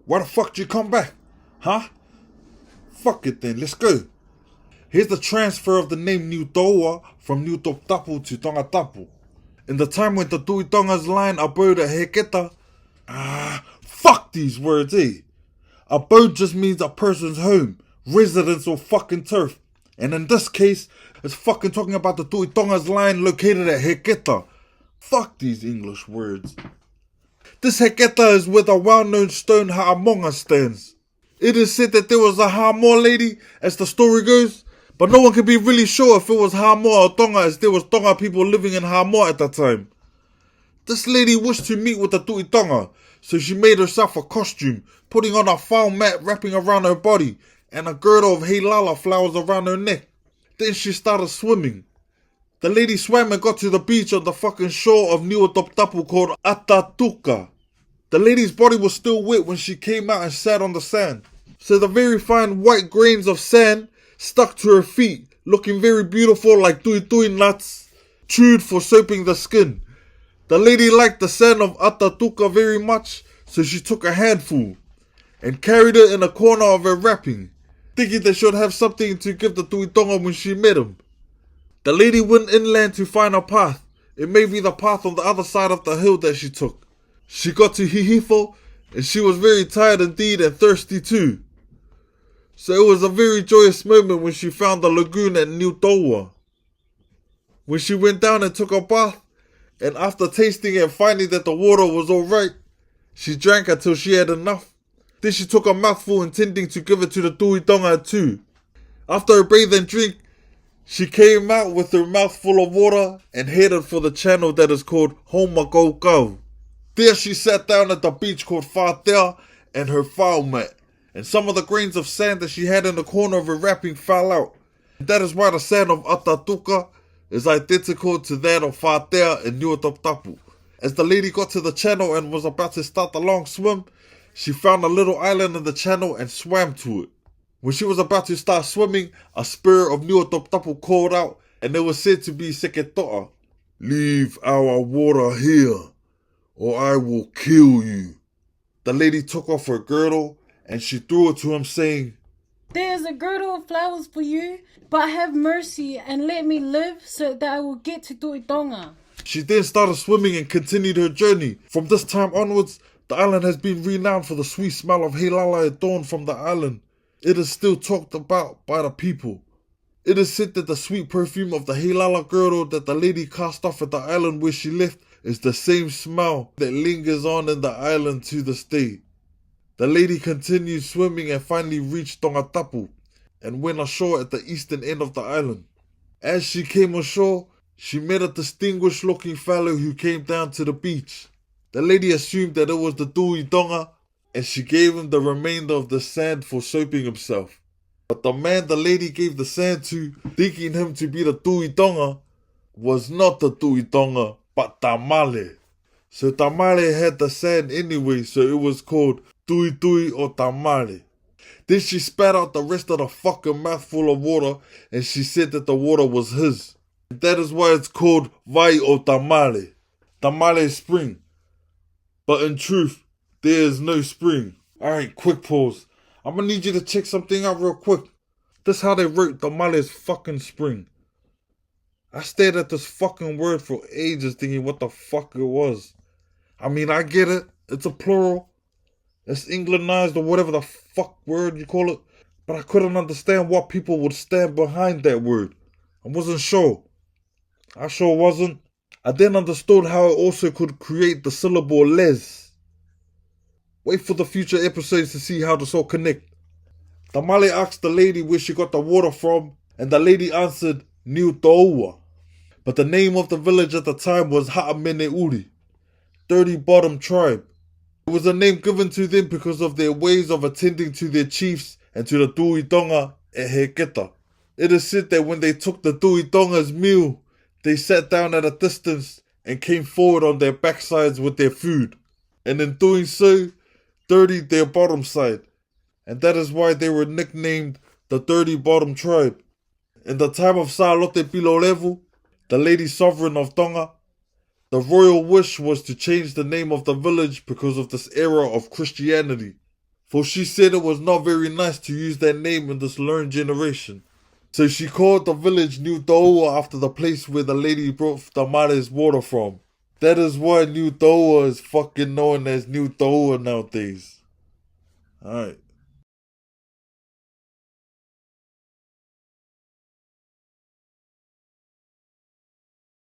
Why the fuck did you come back? Huh? Fuck it then, let's go. Here's the transfer of the name NIÚTŌUΑ from NIÚTŌUÀ to Tongatapu. In the time when the Tuitonga's line abode at Heketa, fuck these words, eh? Abode just means a person's home, residence or fucking turf. And in this case, it's fucking talking about the Tuitonga's line located at Heketa. Fuck these English words. This Heketa is where the well-known stone Ha'amonga stands. It is said that there was a Ha'amo lady, as the story goes, but no one can be really sure if it was Ha'amo or Tonga, as there was Tonga people living in Ha'amo at that time. This lady wished to meet with the Tuitonga, so she made herself a costume, putting on a foul mat wrapping around her body, and a girdle of heilala flowers around her neck. Then she started swimming. The lady swam and got to the beach on the fucking shore of NIÚTŌUΑ called Atatuka. The lady's body was still wet when she came out and sat on the sand. So the very fine white grains of sand stuck to her feet, looking very beautiful like tui nuts, chewed for soaping the skin. The lady liked the sand of Atatuka very much, so she took a handful and carried it in a corner of her wrapping, thinking that she would have something to give the Tuitonga when she met him. The lady went inland to find a path. It may be the path on the other side of the hill that she took. She got to Hihifo, and she was very tired indeed and thirsty too. So it was a very joyous moment when she found the lagoon at NIÚTŌUA. When she went down and took a bath, and after tasting and finding that the water was alright, she drank until she had enough. Then she took a mouthful intending to give it to the Tuitonga too. After her bathe and drink, she came out with her mouth full of water and headed for the channel that is called Homakoukau. There she sat down at the beach called Whātea and her foul mat, and some of the grains of sand that she had in the corner of her wrapping fell out. And that is why the sand of Atatuka is identical to that of Whātea and NIÚTŌUA. As the lady got to the channel and was about to start the long swim, she found a little island in the channel and swam to it. When she was about to start swimming, a spirit of NIÚTŌUA called out, and it was said to be Seketoa. "Leave our water here, or I will kill you." The lady took off her girdle, and she threw it to him, saying, "There is a girdle of flowers for you, but have mercy and let me live so that I will get to Tuitonga." She then started swimming and continued her journey. From this time onwards, the island has been renowned for the sweet smell of heilala dawn from the island. It is still talked about by the people. It is said that the sweet perfume of the heilala girdle that the lady cast off at the island where she left is the same smell that lingers on in the island to this day. The lady continued swimming and finally reached Tongatapu and went ashore at the eastern end of the island. As she came ashore, she met a distinguished looking fellow who came down to the beach. The lady assumed that it was the Tuitonga, and she gave him the remainder of the sand for soaping himself. But the man the lady gave the sand to, thinking him to be the Tuitonga, was not the Tuitonga, but Tamale. So Tamale had the sand anyway, so it was called Tui or Tamale. Then she spat out the rest of the fucking mouthful of water, and she said that the water was his. And that is why it's called Vai o Tamale. Tamale spring. But in truth, there is no spring. Alright, quick pause. I'm gonna need you to check something out real quick. This how they wrote Tamale's fucking spring. I stared at this fucking word for ages thinking what the fuck it was. I mean, I get it. It's a plural. It's Englandized or whatever the fuck word you call it. But I couldn't understand what people would stand behind that word. I wasn't sure. I sure wasn't. I then understood how it also could create the syllable les. Wait for the future episodes to see how this all connect. Tamale asked the lady where she got the water from, and the lady answered NIÚTŌUA. But the name of the village at the time was Ha'ameneuri, Dirty Bottom Tribe. It was a name given to them because of their ways of attending to their chiefs and to the Tuitonga at Heketa. It is said that when they took the Tuitonga's meal, they sat down at a distance and came forward on their backsides with their food, and in doing so, dirtied their bottom side, and that is why they were nicknamed the Dirty Bottom Tribe. In the time of Salote Pilolevu, the Lady Sovereign of Tonga, the royal wish was to change the name of the village because of this era of Christianity. for she said it was not very nice to use that name in this learned generation. So she called the village NIÚTŌUÀ after the place where the lady brought the mare's water from. That is why NIÚTŌUÀ is fucking known as NIÚTŌUÀ nowadays. Alright.